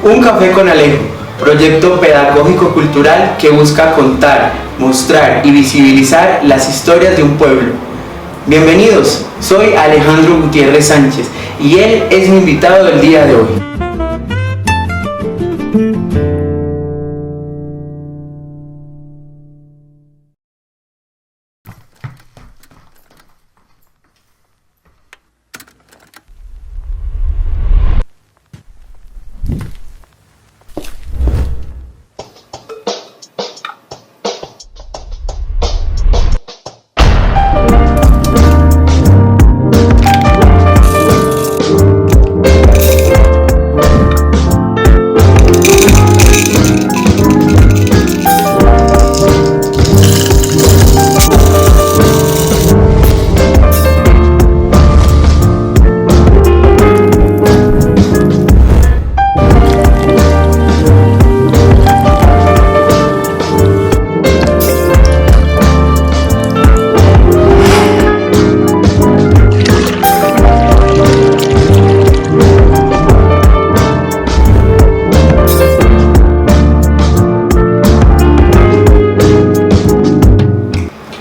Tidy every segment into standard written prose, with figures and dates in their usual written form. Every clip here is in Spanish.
Un café con Alejo, proyecto pedagógico-cultural que busca contar, mostrar y visibilizar las historias de un pueblo. Bienvenidos, soy Alejandro Gutiérrez Sánchez y él es mi invitado del día de hoy.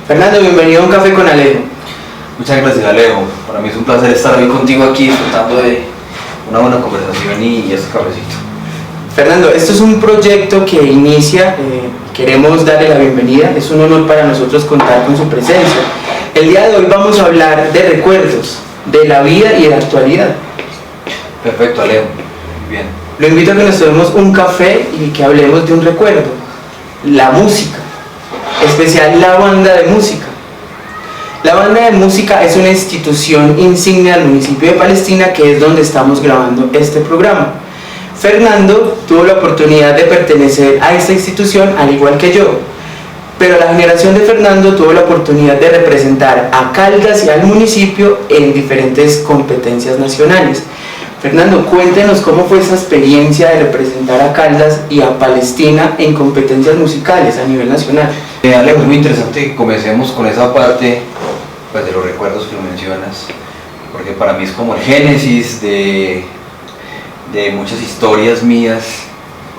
Fernando, bienvenido a Un Café con Alejo. Muchas gracias, Alejo. Para mí es un placer estar hoy contigo aquí disfrutando de una buena conversación y este cafecito. Fernando, esto es un proyecto que inicia, queremos darle la bienvenida, es un honor para nosotros contar con su presencia. El día de hoy vamos a hablar de recuerdos, de la vida y de la actualidad. Perfecto, Alejo. Bien. Lo invito a que nos tomemos un café y que hablemos de un recuerdo, la música, especial la banda de música. La banda de música es una institución insignia del municipio de Palestina, que es donde estamos grabando este programa. Fernando tuvo la oportunidad de pertenecer a esta institución al igual que yo, pero la generación de Fernando tuvo la oportunidad de representar a Caldas y al municipio en diferentes competencias nacionales. Fernando, cuéntenos cómo fue esa experiencia de representar a Caldas y a Palestina en competencias musicales a nivel nacional. Alejo, es muy interesante que comencemos con esa parte pues, de los recuerdos que lo mencionas, porque para mí es como el génesis de muchas historias mías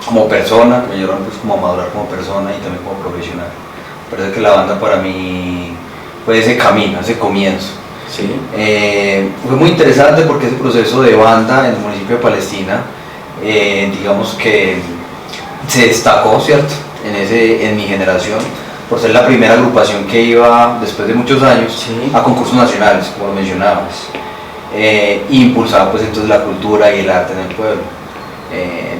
como persona, que me ayudaron pues, como a madurar como persona y también como profesional. Parece que la banda para mí fue ese camino, ese comienzo. Sí. Fue muy interesante porque ese proceso de banda en el municipio de Palestina, digamos que se destacó, ¿cierto? En mi generación, por ser la primera agrupación que iba, después de muchos años, sí, a concursos nacionales, como lo mencionabas, impulsaba pues entonces la cultura y el arte en el pueblo.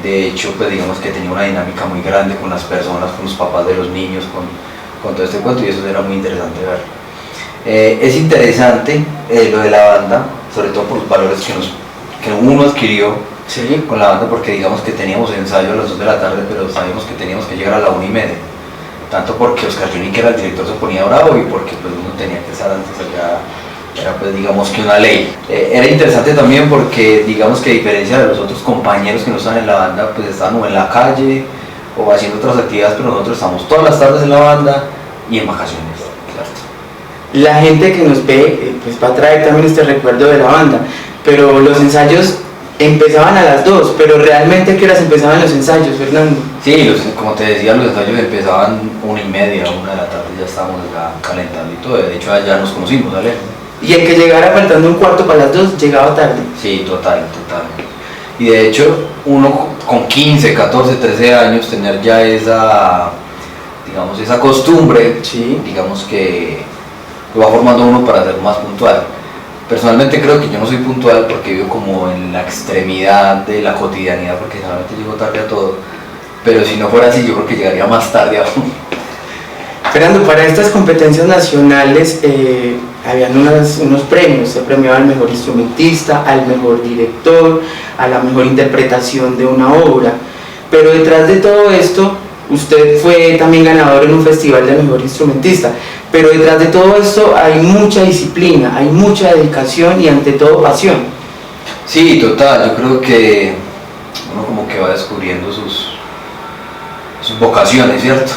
De hecho, pues digamos que tenía una dinámica muy grande con las personas, con los papás de los niños, con todo este cuento, y eso era muy interesante ver. Es interesante lo de la banda, sobre todo por los valores que uno adquirió, sí, con la banda, porque digamos que teníamos ensayo a las 2 de la tarde, pero sabíamos que teníamos que llegar a la 1:30, tanto porque Oscar Juni, que era el director, se ponía bravo y porque pues, uno tenía que estar antes allá, era pues digamos que una ley. Era interesante también porque digamos que a diferencia de los otros compañeros que no estaban en la banda, pues estaban o en la calle o haciendo otras actividades, pero nosotros estamos todas las tardes en la banda y en vacaciones, ¿cierto? La gente que nos ve pues va a traer también este recuerdo de la banda, pero los ensayos empezaban a las 2, pero realmente ¿a qué horas empezaban los ensayos, Fernando? Sí, como te decía, los ensayos empezaban 1:30, 1 de la tarde, ya estábamos acá calentando y todo, de hecho allá nos conocimos, ¿vale? Y el que llegara faltando un cuarto para las 2 llegaba tarde. Sí, total. Y de hecho, uno con 15, 14, 13 años, tener ya esa costumbre, sí, digamos que lo va formando uno para ser más puntual. Personalmente creo que yo no soy puntual porque vivo como en la extremidad de la cotidianidad, porque generalmente llego tarde a todo, pero si no fuera así yo creo que llegaría más tarde aún. Fernando, para estas competencias nacionales habían unos premios, se premiaba al mejor instrumentista, al mejor director, a la mejor interpretación de una obra, pero detrás de todo esto, usted fue también ganador en un festival de mejor instrumentista, pero detrás de todo esto hay mucha disciplina, hay mucha dedicación y ante todo pasión. Sí, total, yo creo que uno como que va descubriendo sus vocaciones, ¿cierto?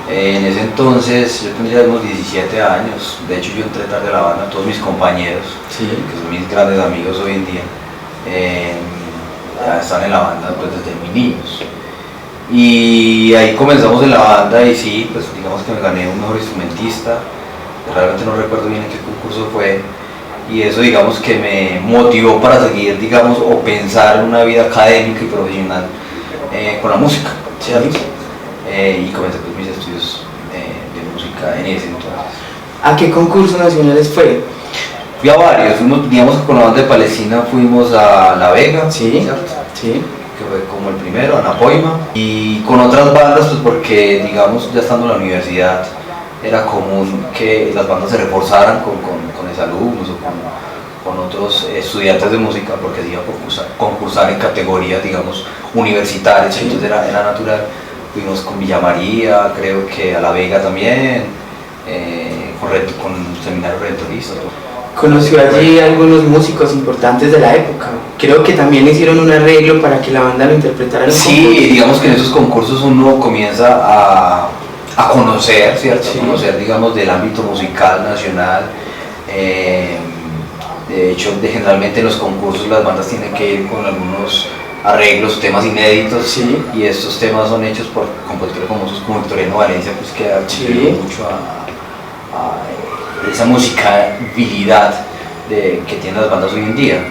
En ese entonces yo tendría unos 17 años, de hecho yo entré tarde a la banda, todos mis compañeros, sí, que son mis grandes amigos hoy en día, ya están en la banda pues desde muy niños. Y ahí comenzamos en la banda y sí, pues digamos que me gané un mejor instrumentista, realmente no recuerdo bien en qué concurso fue, y eso digamos que me motivó para seguir, digamos, o pensar en una vida académica y profesional con la música, ¿cierto? Y comencé pues mis estudios de música en ese entonces. ¿A qué concursos nacionales fue? Fui a varios, fuimos, digamos que con la banda de Palestina fuimos a La Vega, Sí, ¿cierto? sí. Que fue como el primero, Anapoima, y con otras bandas pues porque digamos ya estando en la universidad era común que las bandas se reforzaran con exalumnos o con otros estudiantes de música porque se iba a concursar en categorías digamos universitarias, sí. Entonces era natural. Fuimos con Villa María, creo que a La Vega también, con seminarios redentoristas. Conoció allí algunos músicos importantes de la época. Creo que también hicieron un arreglo para que la banda lo interpretara en un concurso. Sí, digamos que en esos concursos uno comienza a conocer, ¿cierto? Sí. A conocer, digamos, del ámbito musical nacional. De hecho, generalmente en los concursos las bandas tienen que ir con algunos arreglos, temas inéditos, sí. Y estos temas son hechos por compositores famosos como Victoriano Valencia, pues que ha contribuido mucho a esa musicalidad que tienen las bandas hoy en día.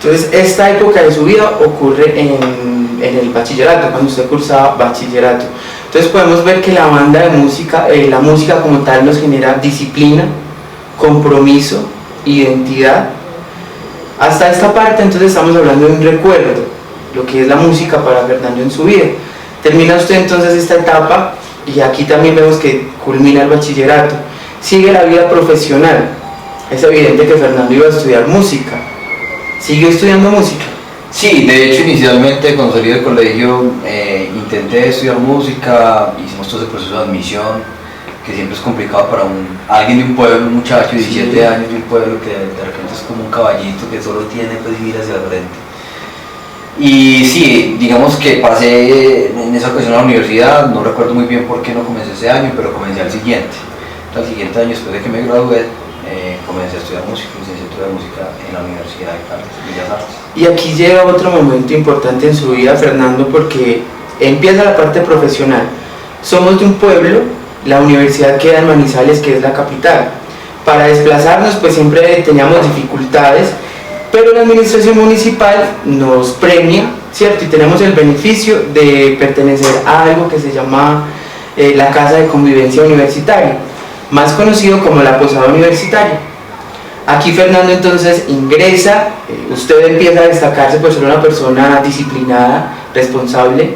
Entonces, esta época de su vida ocurre en el bachillerato, cuando usted cursaba bachillerato. Entonces podemos ver que la banda de música, la música como tal nos genera disciplina, compromiso, identidad. Hasta esta parte entonces estamos hablando de un recuerdo, lo que es la música para Fernando en su vida. Termina usted entonces esta etapa y aquí también vemos que culmina el bachillerato. Sigue la vida profesional. Es evidente que Fernando iba a estudiar música. ¿Siguió estudiando música? Sí, de hecho inicialmente cuando salí del colegio intenté estudiar música, hicimos todo ese proceso de admisión, que siempre es complicado para alguien de un pueblo, un muchacho de 17 sí. años de un pueblo que de repente es como un caballito que solo tiene pues ir hacia el frente. Y sí, digamos que pasé en esa ocasión a la universidad, no recuerdo muy bien por qué no comencé ese año, pero comencé al siguiente. Al siguiente año, después de que me gradué, comencé a estudiar música, licenciatura de música en la Universidad de Bellas Artes. Y aquí llega otro momento importante en su vida, Fernando, porque empieza la parte profesional. Somos de un pueblo, la universidad queda en Manizales, que es la capital. Para desplazarnos, pues siempre teníamos dificultades, pero la administración municipal nos premia, ¿cierto? Y tenemos el beneficio de pertenecer a algo que se llama la Casa de Convivencia Universitaria, más conocido como la Posada Universitaria. Aquí Fernando entonces ingresa, usted empieza a destacarse por ser una persona disciplinada, responsable,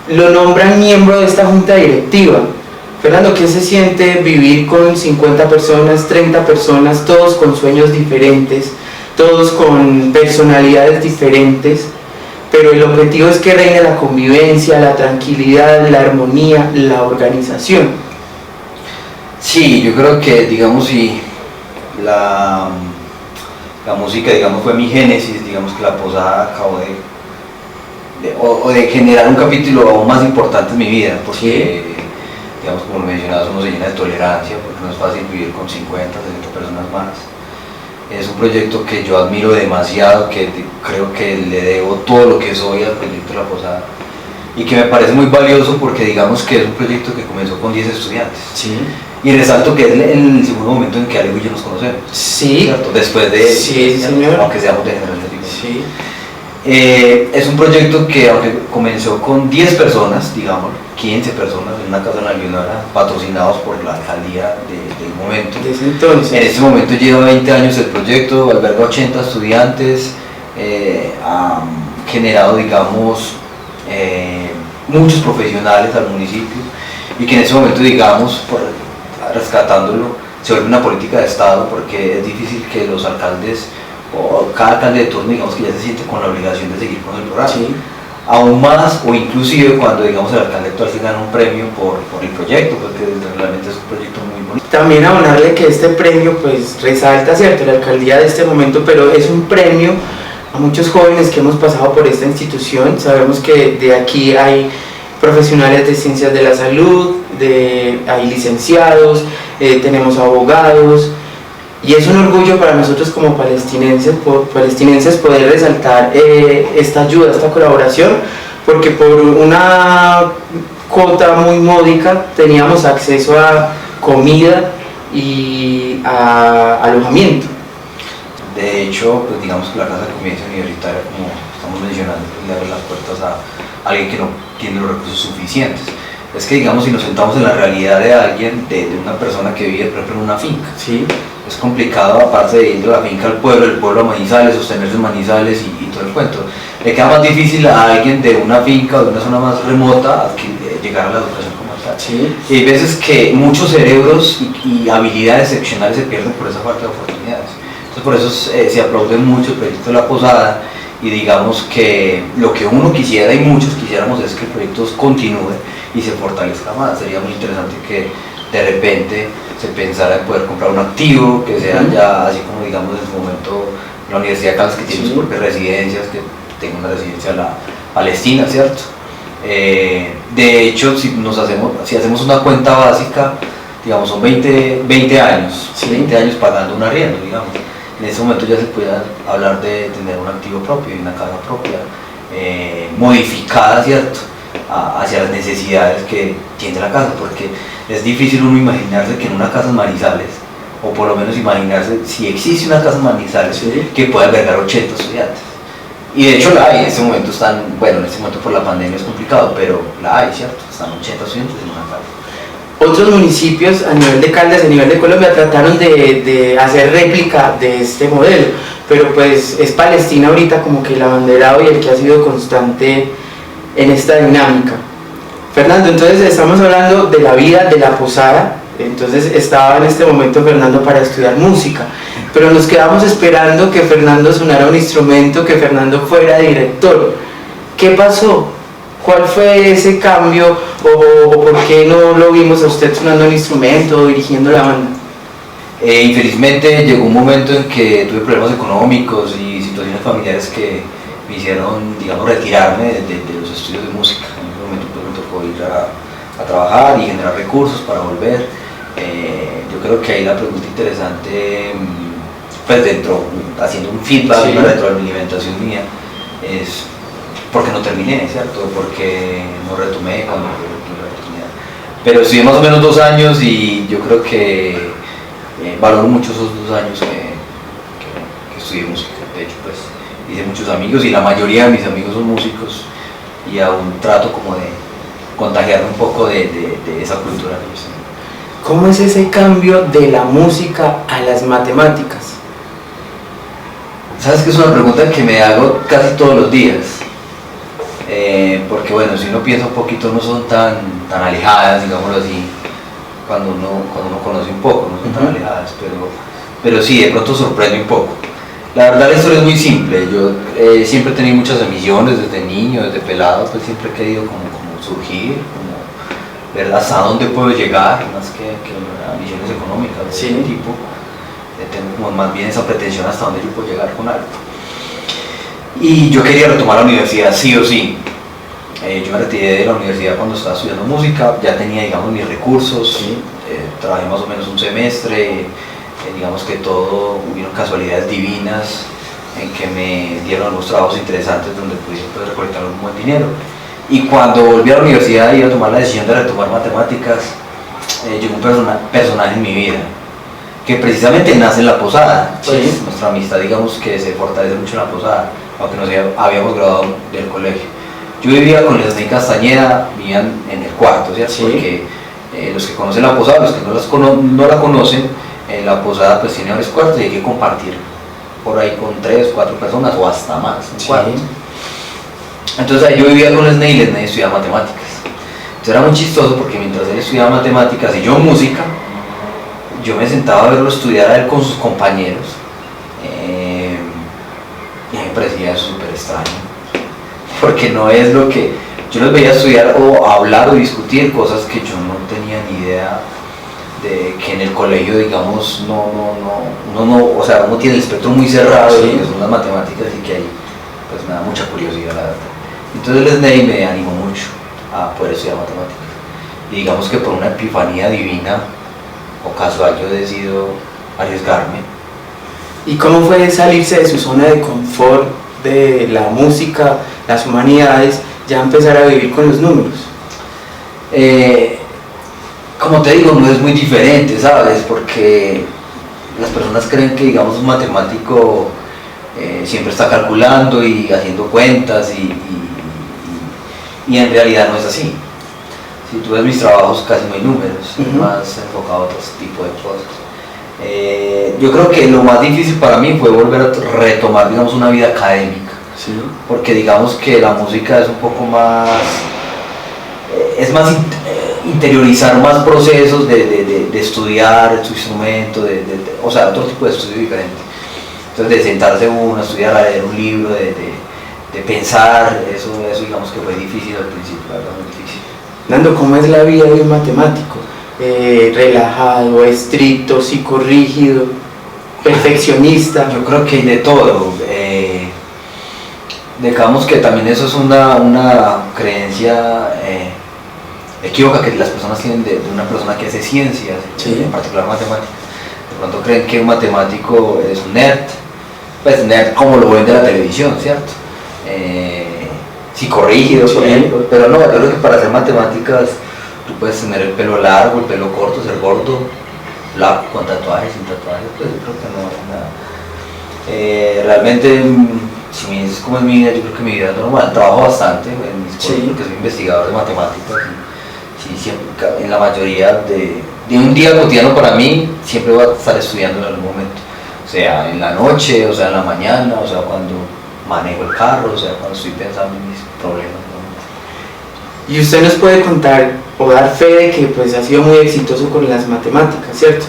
lo nombran miembro de esta junta directiva. Fernando, ¿qué se siente vivir con 50 personas, 30 personas, todos con sueños diferentes, todos con personalidades diferentes, pero el objetivo es que reine la convivencia, la tranquilidad, la armonía, la organización? Sí, yo creo que, digamos, si la música, digamos, fue mi génesis, digamos que la Posada acabó de generar un capítulo aún más importante en mi vida, porque, sí. Digamos, como lo mencionabas, uno se llena de tolerancia, porque no es fácil vivir con 50, 60 personas más. Es un proyecto que yo admiro demasiado, que creo que le debo todo lo que soy al proyecto de la Posada, y que me parece muy valioso porque digamos que es un proyecto que comenzó con 10 estudiantes. Sí. Y resalto que es el segundo momento en que Alejo y yo nos conocemos. Sí. ¿Cierto? Después de, sí, señor. Aunque seamos de generación diferente. Sí. Es un proyecto que aunque comenzó con 10 personas, digamos, 15 personas en una casa en la Leonora, patrocinados por la alcaldía del momento. Desde entonces. En este momento lleva 20 años el proyecto, alberga 80 estudiantes, ha generado, digamos, muchos profesionales al municipio, y que en ese momento, digamos, rescatándolo, se vuelve una política de Estado, porque es difícil que los alcaldes o cada alcalde de turno, digamos, que ya se siente con la obligación de seguir con el programa. Sí. Aún más, o inclusive cuando, digamos, el alcalde actual se gana un premio por el proyecto, porque realmente es un proyecto muy bonito. También abonarle que este premio pues resalta, ¿cierto?, la alcaldía de este momento, pero es un premio a muchos jóvenes que hemos pasado por esta institución. Sabemos que de aquí hay profesionales de ciencias de la salud, hay licenciados, tenemos abogados, Y es un orgullo para nosotros como palestinenses poder resaltar esta ayuda, esta colaboración, porque por una cuota muy módica teníamos acceso a comida y a alojamiento. De hecho, pues digamos que la Casa de Convivencia Universitaria, como estamos mencionando, pues, le abre las puertas a alguien que no tiene los recursos suficientes. Es que digamos, si nos sentamos en la realidad de alguien, de una persona que vive por ejemplo en una finca, Sí. es complicado, aparte de ir de la finca al pueblo, el pueblo a Manizales, sostenerse en Manizales y todo el cuento. Le queda más difícil a alguien de una finca o de una zona más remota llegar a la educación como tal. Sí. Y hay veces que muchos cerebros y habilidades excepcionales se pierden por esa falta de oportunidades. Entonces por eso se aplaude mucho el proyecto de La Posada, y digamos que lo que uno quisiera y muchos quisiéramos es que el proyecto continúe y se fortalezca más. Sería muy interesante que de repente se pensara en poder comprar un activo que sea ya así como digamos en su momento la Universidad de Caldas, que tiene sus propias residencias, que tenga una residencia palestina, ¿cierto? De hecho, si hacemos una cuenta básica, digamos son 20 años, 20 años pagando un arriendo, digamos. En ese momento ya se puede hablar de tener un activo propio y una casa propia, modificada, ¿cierto?, hacia las necesidades que tiene la casa, porque es difícil uno imaginarse que en una casa en Manizales, o por lo menos imaginarse si existe una casa en Manizales que pueda albergar 80 estudiantes. Y de hecho la hay, en este momento en este momento por la pandemia es complicado, pero la hay, ¿cierto? Están 80 estudiantes en una casa. Otros municipios a nivel de Caldas, a nivel de Colombia, trataron de hacer réplica de este modelo, pero pues es Palestina ahorita como que el abanderado y el que ha sido constante en esta dinámica. Fernando, entonces estamos hablando de la vida de La Posada. Entonces estaba en este momento Fernando para estudiar música, pero nos quedamos esperando que Fernando sonara un instrumento, que Fernando fuera director. ¿Qué pasó? ¿Cuál fue ese cambio o por qué no lo vimos a usted sonando un instrumento o dirigiendo la banda? Infelizmente llegó un momento en que tuve problemas económicos y situaciones familiares que me hicieron, digamos, retirarme de los estudios de música. En ese momento pues, me tocó ir a trabajar y generar recursos para volver. Yo creo que ahí la pregunta interesante, pues haciendo un feedback, una retroalimentación mía, es ¿por qué no terminé, cierto? Porque no retomé cuando tuve la oportunidad. Pero estudié más o menos 2 años y yo creo que valoro mucho esos 2 años que estudié música. De hecho, pues hice muchos amigos y la mayoría de mis amigos son músicos y aún trato como de contagiarme un poco de esa cultura que yo tengo. ¿Cómo es ese cambio de la música a las matemáticas? Sabes que es una pregunta que me hago casi todos los días, porque bueno, si uno piensa un poquito no son tan alejadas, digámoslo así, cuando uno conoce un poco, no son tan alejadas, pero sí, de pronto sorprende un poco. La verdad la historia es muy simple. Yo siempre he tenido muchas ambiciones desde niño, desde pelado, pues siempre he querido como surgir, como ver hasta dónde puedo llegar, más que ambiciones económicas de ese tipo. Tengo como más bien esa pretensión hasta dónde yo puedo llegar con algo. Y yo quería retomar la universidad sí o sí. Yo me retiré de la universidad cuando estaba estudiando música, ya tenía digamos mis recursos, trabajé más o menos un semestre, digamos que todo, hubieron casualidades divinas en que me dieron algunos trabajos interesantes donde pude pues, recolectar un buen dinero. Y cuando volví a la universidad y iba a tomar la decisión de retomar matemáticas, llegó un personaje en mi vida que precisamente nace en La Posada. Pues, nuestra amistad digamos que se fortalece mucho en La Posada, aunque nos habíamos graduado del colegio. Yo vivía con Lesney Castañeda, vivían en el cuarto, ¿cierto? Porque los que conocen La Posada, los que no la conocen, La Posada pues tiene varios cuartos y hay que compartir por ahí con 3 o 4 personas o hasta más, un cuarto. Entonces ahí yo vivía con Lesney y Lesney estudiaba matemáticas. Entonces era muy chistoso porque mientras él estudiaba matemáticas y yo música, yo me sentaba a verlo estudiar a él con sus compañeros y a mí me parecía eso súper extraño, porque no es lo que yo los veía estudiar o hablar o discutir cosas que yo no tenía ni idea de que en el colegio digamos o sea, uno tiene el espectro muy cerrado de lo que son las matemáticas y que ahí pues me da mucha curiosidad la verdad. Entonces Lesney me animó mucho a poder estudiar matemáticas y digamos que por una epifanía divina o casual yo decido arriesgarme ¿Y cómo fue salirse de su zona de confort, de la música, las humanidades, ya empezar a vivir con los números? Como te digo, no es muy diferente, ¿sabes? Porque las personas creen que, digamos, un matemático siempre está calculando y haciendo cuentas y en realidad no es así. Si tú ves mis trabajos, casi no hay números, es más enfocado a otro tipo de cosas. Yo creo que lo más difícil para mí fue volver a retomar, digamos, una vida académica, Sí. porque digamos que la música es un poco más, interiorizar más procesos de estudiar su instrumento, o sea, otro tipo de estudio diferente. Entonces, de sentarse uno a estudiar, a leer un libro, de pensar, eso digamos que fue difícil al principio, la verdad, muy difícil. Nando, ¿cómo es la vida de un matemático? Relajado, estricto, psicorrígido, perfeccionista. Yo creo que hay de todo. Digamos que también eso es una creencia equívoca que las personas tienen de una persona que hace ciencias, Sí. en particular matemáticas. De pronto creen que un matemático es un nerd, pues nerd como lo ven de la televisión, ¿cierto? Psicorrígido, por Sí. ejemplo, pero no, yo creo que para hacer matemáticas tú puedes tener el pelo largo, el pelo corto, ser gordo, flaco, con tatuajes, sin tatuajes, pues yo creo que no hay nada. Realmente, si me dices cómo es mi vida, yo creo que mi vida es normal, trabajo bastante en mis cosas, Sí. porque soy investigador de matemáticas y sí, siempre, en la mayoría de un día cotidiano para mí, siempre voy a estar estudiando en algún momento, o sea, en la noche, o sea, en la mañana, o sea, cuando manejo el carro, o sea, cuando estoy pensando en mis problemas, ¿no? Y usted nos puede contar o dar fe de que pues, ha sido muy exitoso con las matemáticas, ¿cierto?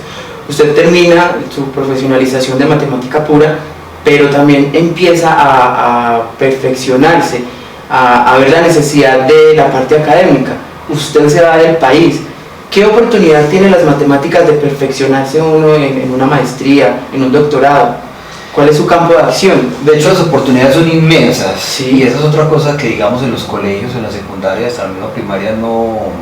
Usted termina su profesionalización de matemática pura, pero también empieza a perfeccionarse, a ver la necesidad de la parte académica. Usted se va del país. ¿Qué oportunidad tienen las matemáticas de perfeccionarse uno en una maestría, en un doctorado? ¿Cuál es su campo de acción? De hecho, las oportunidades son inmensas, Sí. Y esa es otra cosa que, digamos, en los colegios, en la secundaria, hasta la misma primaria, no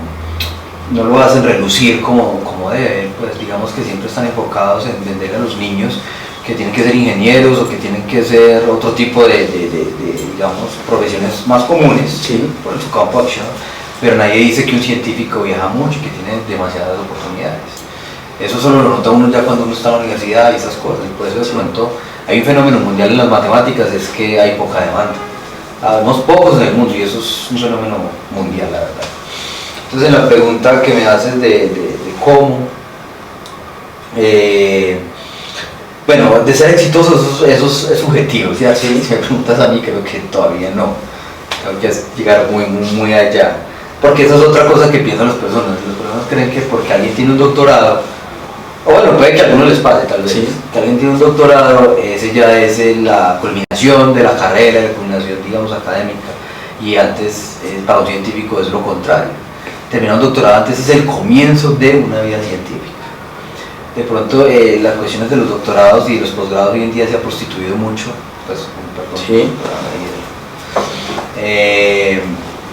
lo hacen relucir como deben, pues digamos que siempre están enfocados en vender a los niños que tienen que ser ingenieros o que tienen que ser otro tipo de digamos, profesiones más comunes, Sí. por su campo de acción, pero nadie dice que un científico viaja mucho y que tiene demasiadas oportunidades. Eso solo lo nota uno ya cuando uno está en la universidad y esas cosas, y por eso de pronto hay un fenómeno mundial en las matemáticas, es que hay poca demanda. Habemos pocos en el mundo y eso es un fenómeno mundial, la verdad. Entonces, en la pregunta que me haces de cómo, bueno, de ser exitoso, eso es subjetivo, ¿cierto? Si me preguntas a mí, creo que todavía no. Tengo que llegar muy allá. Porque esa es otra cosa que piensan las personas. Las personas creen que porque alguien tiene un doctorado, o bueno, puede que a algunos les pase tal vez, Sí. que alguien tiene un doctorado, ese ya es la culminación de la carrera, la culminación, digamos, académica. Y antes, para un científico es lo contrario. Terminar un doctorado antes es el comienzo de una vida científica. De pronto, las cuestiones de los doctorados y los posgrados hoy en día se ha prostituido mucho, pues, perdón, Sí.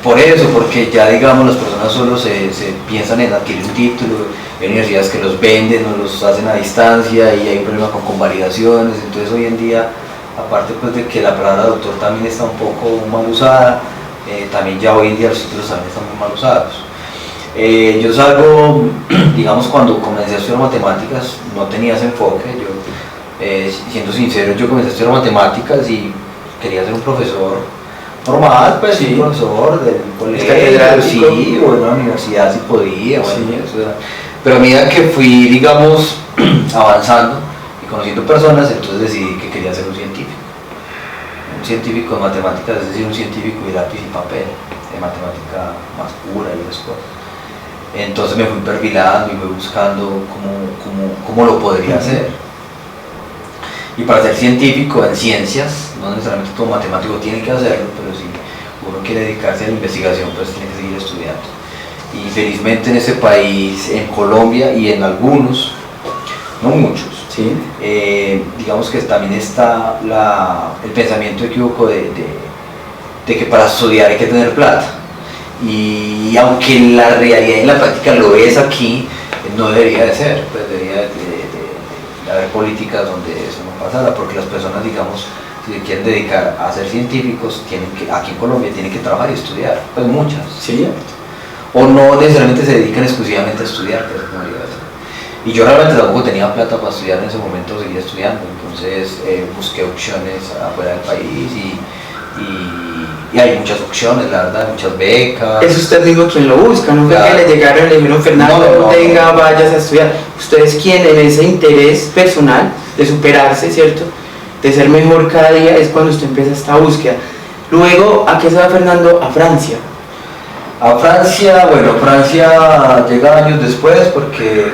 por eso, porque ya digamos las personas solo se piensan en adquirir un título, hay universidades que los venden o los hacen a distancia y hay un problema con convalidaciones, entonces hoy en día, aparte pues de que la palabra doctor también está un poco mal usada, también ya hoy en día los títulos también están muy mal usados. Yo salgo, digamos, cuando comencé a estudiar matemáticas, no tenía ese enfoque, siendo sincero, yo comencé a estudiar matemáticas y quería ser un profesor normal, pues Sí. un profesor del colegio, Catedrático. sí, o en una universidad si podía, bueno, Sí. eso era. Pero a medida que fui, digamos, avanzando y conociendo personas, entonces decidí que quería ser un científico. Un científico de matemáticas, es decir, un científico de lápiz y papel, de matemática más pura y esas cosas. Entonces me fui perfilando y fui buscando cómo lo podría hacer. Y para ser científico en ciencias, no necesariamente todo matemático tiene que hacerlo, pero si uno quiere dedicarse a la investigación, pues tiene que seguir estudiando. Y felizmente en ese país, en Colombia y en algunos, no muchos, Sí. digamos que también está el pensamiento equívoco de que para estudiar hay que tener plata. Y aunque en la realidad y en la práctica lo es aquí, no debería de ser, pues debería haber políticas donde eso no pasara, porque las personas, digamos, si se quieren dedicar a ser científicos, tienen que, aquí en Colombia tienen que trabajar y estudiar, pues muchas. Sí. O no necesariamente se dedican exclusivamente a estudiar, pero como digo, y yo realmente tampoco tenía plata para estudiar en ese momento, seguía estudiando, entonces busqué opciones afuera del país y hay muchas opciones, la verdad, muchas becas. Es usted mismo quien lo busca, no fue Claro. que le llegaron y le dijeron, Fernando, No. venga, vayas a estudiar. Usted es quien en ese interés personal de superarse, ¿cierto? De ser mejor cada día, es cuando usted empieza esta búsqueda. Luego, ¿a qué se va Fernando? A Francia. A Francia, bueno, Francia llega años después porque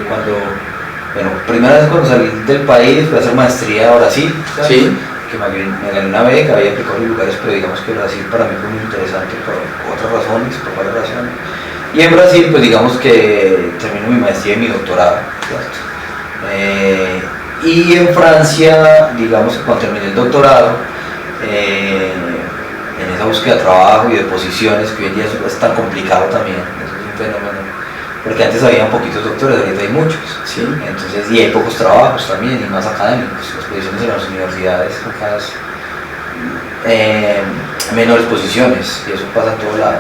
primera vez cuando salí del país fui a hacer maestría a Brasil, ¿sabes? Sí. Que me gané una beca, había aplicado en lugares, pero digamos que Brasil para mí fue muy interesante por otras razones, por varias razones. Y en Brasil, pues digamos que termino mi maestría y mi doctorado, ¿cierto? Y en Francia, digamos que cuando terminé el doctorado, en esa búsqueda de trabajo y de posiciones, que hoy en día es tan complicado también, eso es un fenómeno, porque antes había poquitos doctores, ahorita hay muchos, Sí. entonces, y hay pocos trabajos también, y más académicos, las posiciones en las universidades son cada vez menores posiciones, y eso pasa en todo lado.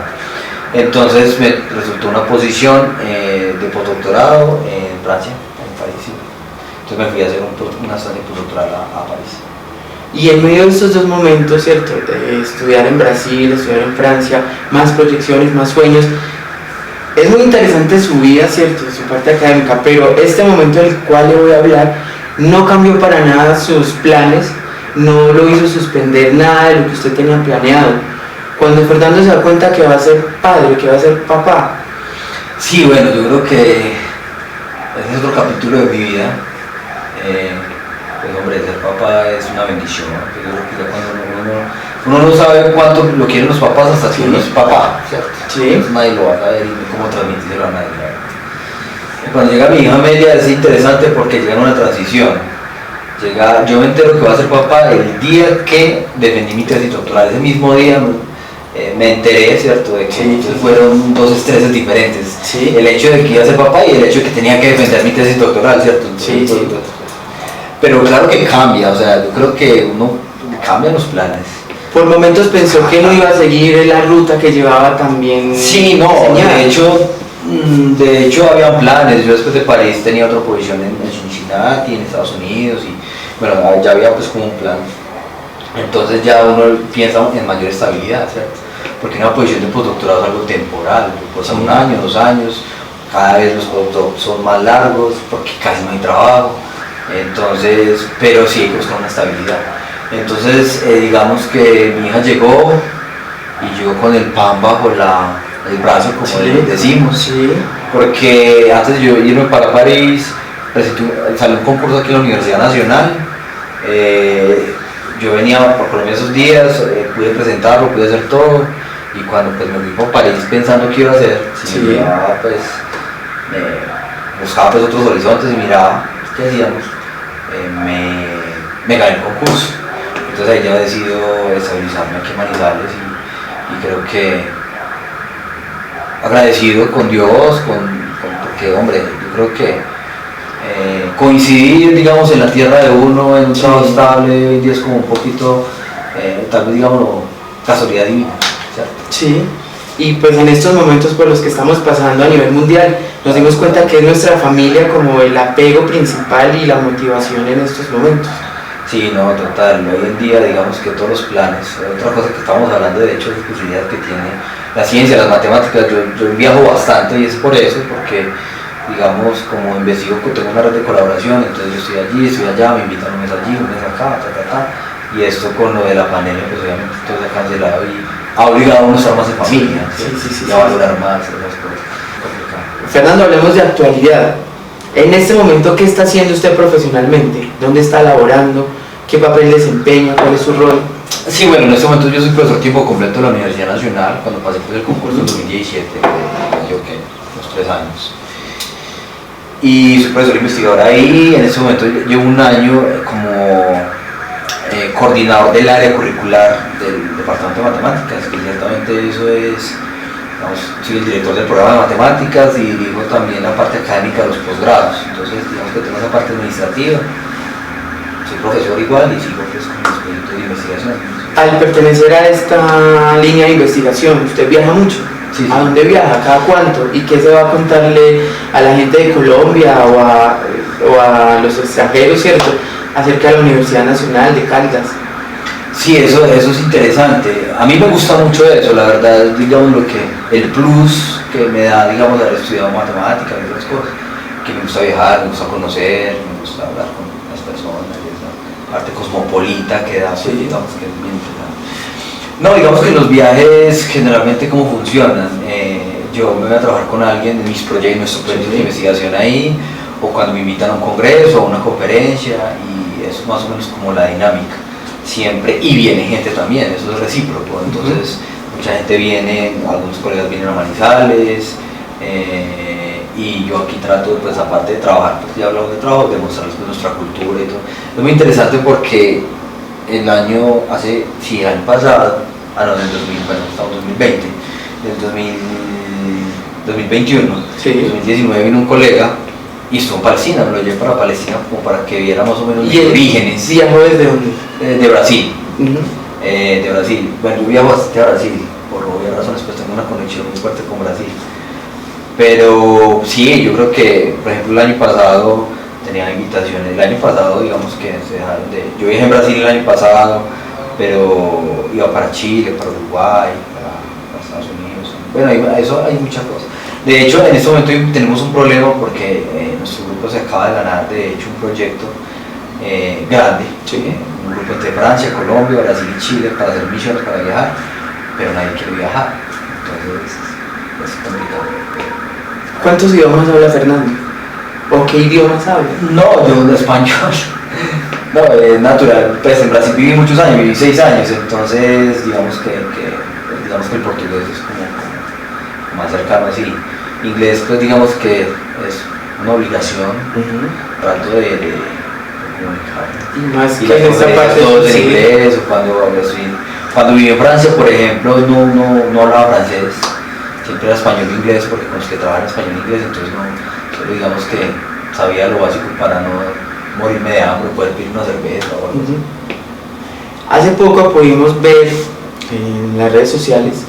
Entonces me resultó una posición de postdoctorado en Francia, en París, sí. Entonces me fui a hacer una estancia postdoctoral a París. Y en medio de estos dos momentos, ¿cierto? De estudiar en Brasil, estudiar en Francia, más proyecciones, más sueños, es muy interesante su vida, ¿cierto? Su parte académica, pero este momento del cual le voy a hablar no cambió para nada sus planes, no lo hizo suspender nada de lo que usted tenía planeado. Cuando Fernando se da cuenta que va a ser padre, que va a ser papá. Sí, bueno, yo creo que ese es otro capítulo de mi vida. Pues hombre, ser papá es una bendición, ¿no? Yo creo que ya cuando uno no sabe cuánto lo quieren los papás hasta que uno es papá, ¿cierto? Sí. Entonces nadie lo va a saber y cómo transmitírselo a nadie. Cuando llega mi hija media es interesante porque llega en una transición. Yo me entero que va a ser papá el día que defendí mi tesis doctoral. Ese mismo día me enteré, ¿cierto?, de que fueron dos estreses diferentes. Sí. El hecho de que iba a ser papá y el hecho de que tenía que defender mi tesis doctoral, ¿cierto? Entonces, Sí. Pero claro que cambia, o sea, yo creo que uno cambia los planes. Por momentos pensó que no iba a seguir la ruta que llevaba también. Sí, no, de hecho había planes. Yo después de París tenía otra posición en Cincinnati, en Estados Unidos, y bueno, ya había pues como un plan. Entonces ya uno piensa en mayor estabilidad, ¿cierto? Porque una posición de postdoctorado es algo temporal, pues un año, 2 años, cada vez los postdocs son más largos porque casi no hay trabajo. Entonces, pero sí hay que buscar una estabilidad. Entonces, digamos que mi hija llegó y llegó con el pan bajo el brazo, como le decimos, Sí. porque antes de yo irme para París, salió un concurso aquí en la Universidad Nacional. Yo venía por Colombia esos días, pude presentarlo, pude hacer todo, y cuando pues me fui por París pensando qué iba a hacer, miraba, pues, buscaba pues otros horizontes y miraba qué hacíamos, me gané el concurso. Entonces ahí ya decido estabilizarme aquí en Manizales y creo que agradecido con Dios, porque hombre, yo creo que coincidir, digamos, en la tierra de uno, en un trabajo estable, hoy en día es como un poquito, tal vez digamos, casualidad divina, ¿cierto? Sí. Y pues en estos momentos por los que estamos pasando a nivel mundial, nos dimos cuenta que es nuestra familia como el apego principal y la motivación en estos momentos. Sí, no, total. Hoy en día, digamos que todos los planes, otra cosa que estamos hablando de hecho es la posibilidad que tiene la ciencia, las matemáticas. Yo viajo bastante y es por eso, porque digamos, como investigo, tengo una red de colaboración, entonces yo estoy allí, estoy allá, me invitan un mes allí, un mes acá, y esto con lo de la pandemia, pues obviamente todo se ha cancelado y ha obligado a uno a estar más en familia, y a valorar más esas cosas. Fernando, hablemos de actualidad. En este momento, ¿qué está haciendo usted profesionalmente? ¿Dónde está laborando? ¿Qué papel desempeña? ¿Cuál es su rol? Sí, bueno, en este momento yo soy profesor tiempo completo de la Universidad Nacional. Cuando pasé por el concurso en 2017, yo que unos 3 años. Y soy profesor investigador ahí. En este momento llevo un año como coordinador del área curricular del Departamento de Matemáticas, que ciertamente eso es, digamos, soy el director del programa de matemáticas y dirijo también la parte académica de los posgrados. Entonces, digamos que tengo esa parte administrativa soy profesor igual y sigo pues con mis proyectos de investigación. Al pertenecer a esta línea de investigación, ¿usted viaja mucho? Sí, sí. ¿A dónde viaja? ¿Cada cuánto? ¿Y qué se va a contarle a la gente de Colombia o a los extranjeros, cierto, acerca de la Universidad Nacional de Caldas? Sí, eso es interesante. A mí me gusta mucho eso, la verdad, digamos, el plus que me da, digamos, haber estudiado matemáticas y otras cosas, que me gusta viajar, me gusta conocer, me gusta hablar con las personas, y esa parte cosmopolita que da, pues, digamos, que es bien interesante. No, digamos que los viajes generalmente cómo funcionan. Yo me voy a trabajar con alguien en mis proyectos, nuestros proyectos de investigación ahí, o cuando me invitan a un congreso o a una conferencia, y eso es más o menos como la dinámica. Siempre, y viene gente también, eso es recíproco, entonces mucha gente viene, algunos colegas vienen a Manizales, y yo aquí trato, pues aparte de trabajar, pues ya hablamos de trabajo, de mostrarles pues, nuestra cultura y todo. Es muy interesante porque el año pasado, no, en el 2000, bueno, estamos en 2020, en el 2021, Sí. 2019 vino un colega y estuvo en Palestina, me lo llevé para Palestina como para que viera más o menos los orígenes. ¿Viajó desde dónde? De Brasil. Uh-huh. De Brasil. Bueno, yo viajo bastante a Brasil, por obvias razones, pues tengo una conexión muy fuerte con Brasil. Pero sí, yo creo que, por ejemplo, el año pasado tenía invitaciones. El año pasado, digamos que se dejaron de. Yo viajé en Brasil el año pasado, pero iba para Chile, para Uruguay, para Estados Unidos. Bueno, hay muchas cosas. De hecho, en este momento tenemos un problema porque nuestro grupo se acaba de ganar, de hecho, un proyecto grande, un grupo entre Francia, Colombia, Brasil y Chile para hacer misiones, para viajar, pero nadie quiere viajar, entonces es complicado. ¿Cuántos idiomas habla Fernando? ¿O qué idiomas habla? No, yo de español. No, es natural, pues en Brasil viví muchos años, viví 6 años, entonces digamos que el portugués es como más cercano así. Inglés pues digamos que es una obligación, trato de comunicarme. Y más Y que en esta parte todos en sí. inglés, o cuando viví en Francia, por ejemplo, no hablaba francés, siempre era español e inglés, porque con los que trabajan español e inglés, entonces solo digamos que sabía lo básico para no morirme de hambre, poder pedir una cerveza o algo así. Hace poco pudimos ver en las redes sociales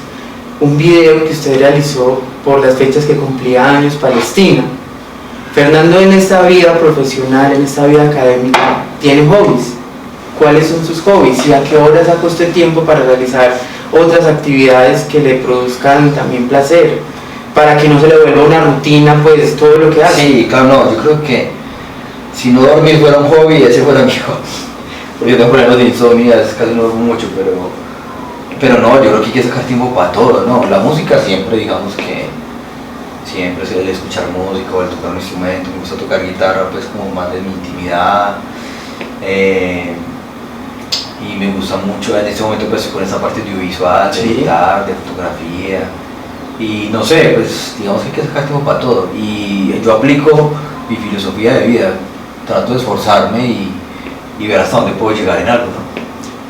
un video que usted realizó por las fechas que cumplía años Palestina. Fernando, en esta vida profesional, en esta vida académica, tiene hobbies. ¿Cuáles son sus hobbies? ¿Y a qué hora saca usted tiempo para realizar otras actividades que le produzcan también placer? Para que no se le vuelva una rutina, pues, todo lo que hace. Sí, claro, no, yo creo que si no dormir fuera un hobby, ese fuera mi hobby. Porque yo tengo problemas de insomnio, a veces casi no duermo mucho, pero no, yo creo que hay que sacar tiempo para todo, ¿no? La música siempre, digamos que siempre es el escuchar música o el tocar un instrumento, me gusta tocar guitarra, pues como más de mi intimidad. Y me gusta mucho en este momento pues con esa parte audiovisual, de editar, de fotografía. Y no sé, pues digamos que hay que sacar tiempo para todo. Y yo aplico mi filosofía de vida, trato de esforzarme y ver hasta dónde puedo llegar en algo, ¿no?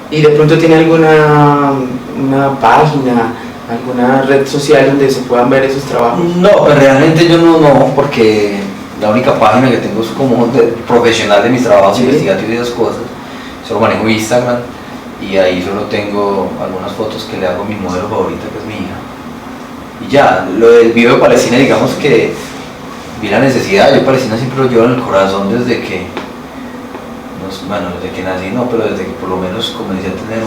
¿Y de pronto tiene alguna una página, alguna red social donde se puedan ver esos trabajos? No, pues realmente yo no, porque la única página que tengo es como profesional de mis trabajos investigativos y esas cosas. Solo manejo Instagram y ahí solo tengo algunas fotos que le hago a mi modelo favorita, que es mi hija. Y ya, lo del video de Palestina, digamos que vi la necesidad. Yo Palestina siempre lo llevo en el corazón desde que nací, no, pero desde que por lo menos comencé a tener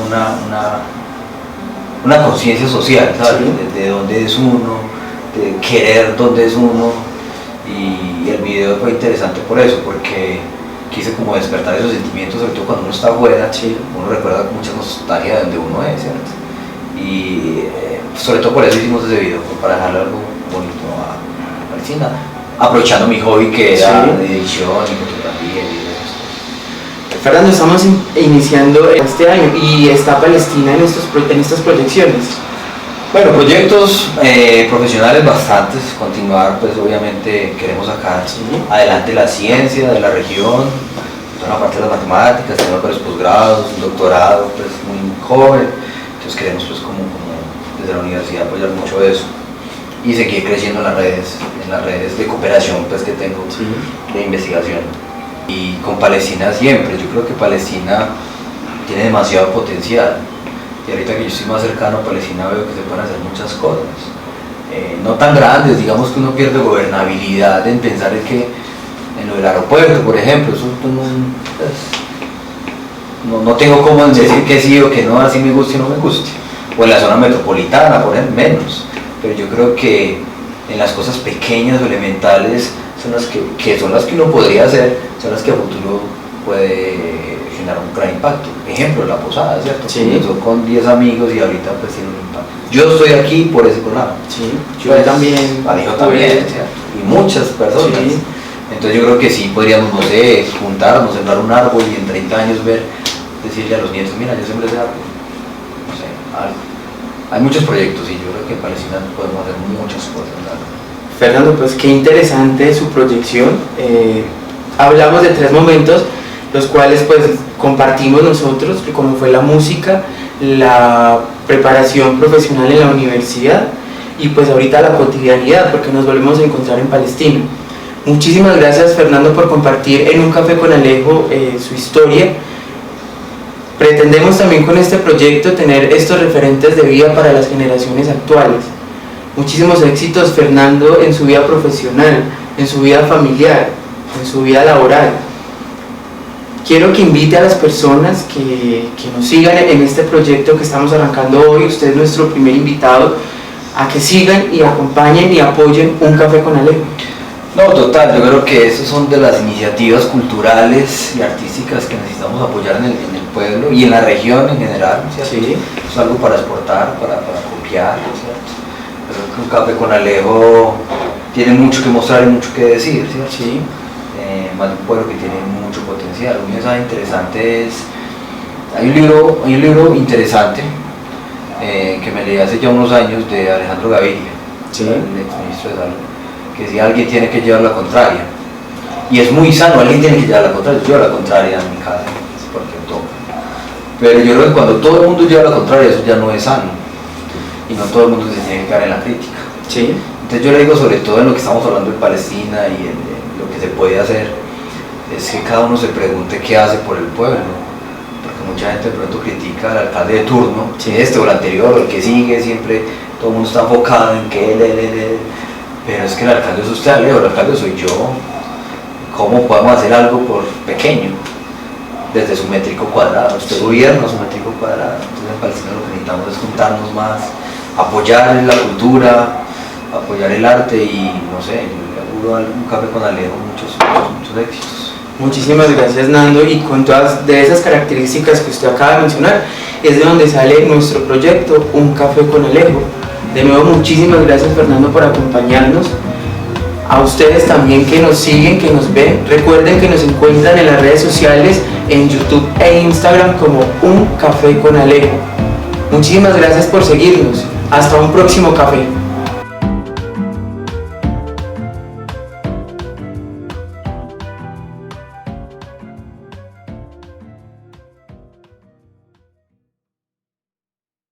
una conciencia social, ¿sabes? De dónde es uno, de querer dónde es uno, y el video fue interesante por eso, porque quise como despertar esos sentimientos, sobre todo cuando uno está afuera, uno recuerda con mucha nostalgia de donde uno es, ¿cierto? Y sobre todo por eso hicimos ese video, para dejarle algo bonito a Palestina, aprovechando mi hobby que era de edición y fotografía y eso. Fernando, estamos iniciando este año y está Palestina en estas proyecciones. Bueno, proyectos profesionales bastantes, continuar, pues obviamente queremos sacar adelante la ciencia de la región, toda la parte de las matemáticas, tenemos varios posgrados, un doctorado pues muy joven, entonces queremos pues como desde la universidad apoyar mucho eso y seguir creciendo en las redes de cooperación pues que tengo de investigación. y con Palestina siempre. Yo creo que Palestina tiene demasiado potencial y ahorita que yo estoy más cercano a Palestina veo que se pueden hacer muchas cosas, no tan grandes, digamos que uno pierde gobernabilidad en pensar en que en lo del aeropuerto, por ejemplo, eso no tengo cómo decir que sí o que no, así me guste o no me guste, o en la zona metropolitana, por ejemplo, menos, pero yo creo que en las cosas pequeñas o elementales son las que son las que uno podría hacer, son las que a futuro puede generar un gran impacto. Ejemplo, la posada, ¿cierto? Sí. Comenzó con 10 amigos y ahorita pues tiene un impacto. Yo estoy aquí por ese programa. Sí, yo Pues, también. Alejo también, ¿cierto? Y muchas personas. Sí. Entonces yo creo que sí podríamos, no sé, juntarnos, sembrar un árbol y en 30 años ver, decirle a los nietos, mira, yo sembré ese árbol. No sé, algo. Hay muchos proyectos y yo creo que en Palestina podemos hacer muchas cosas, ¿verdad? Fernando, pues qué interesante su proyección. Hablamos de 3 momentos, los cuales pues compartimos nosotros, como fue la música, la preparación profesional en la universidad y pues ahorita la cotidianidad, porque nos volvemos a encontrar en Palestina. Muchísimas gracias, Fernando, por compartir en Un Café con Alejo su historia. Pretendemos también con este proyecto tener estos referentes de vida para las generaciones actuales. Muchísimos éxitos, Fernando, en su vida profesional, en su vida familiar, en su vida laboral. Quiero que invite a las personas que nos sigan en este proyecto que estamos arrancando hoy. Usted es nuestro primer invitado, a que sigan y acompañen y apoyen Un Café con Alejo. No, total, yo creo que esas son de las iniciativas culturales y artísticas que necesitamos apoyar en el pueblo y en la región en general, ¿cierto? Sí. Es algo para exportar, para copiar, ¿cierto? Creo que Un Café con Alejo tiene mucho que mostrar y mucho que decir, ¿cierto? Sí. Más de un pueblo que tiene mucho potencial. Un mensaje interesante es, hay un libro interesante que me leí hace ya unos años de Alejandro Gaviria, Sí. el exministro de Salud, que decía alguien tiene que llevar la contraria. Y es muy sano, alguien tiene que llevar la contraria. Yo llevo la contraria en mi casa, porque toca. Pero yo creo que cuando todo el mundo lleva la contraria, eso ya no es sano. Y no todo el mundo se tiene que quedar en la crítica. Sí. Entonces yo le digo, sobre todo en lo que estamos hablando de Palestina y en lo que se puede hacer, es que cada uno se pregunte qué hace por el pueblo. Porque mucha gente de pronto critica al alcalde de turno, Sí. este o el anterior o el que sigue, siempre todo el mundo está enfocado en que él. Pero es que el alcalde es usted, Alejo, el alcalde soy yo. ¿Cómo podemos hacer algo por pequeño? Desde su métrico cuadrado. Usted gobierna su métrico cuadrado. Entonces en Palestina lo que necesitamos es juntarnos más, apoyar la cultura, apoyar el arte y no sé, yo le auguro a Un Café con Alejo muchos éxitos. Muchísimas gracias, Nando, y con todas de esas características que usted acaba de mencionar es de donde sale nuestro proyecto Un Café con Alejo. De nuevo, muchísimas gracias, Fernando, por acompañarnos. A ustedes también que nos siguen, que nos ven, recuerden que nos encuentran en las redes sociales, en YouTube e Instagram como Un Café con Alejo. Muchísimas gracias por seguirnos. Hasta un próximo café.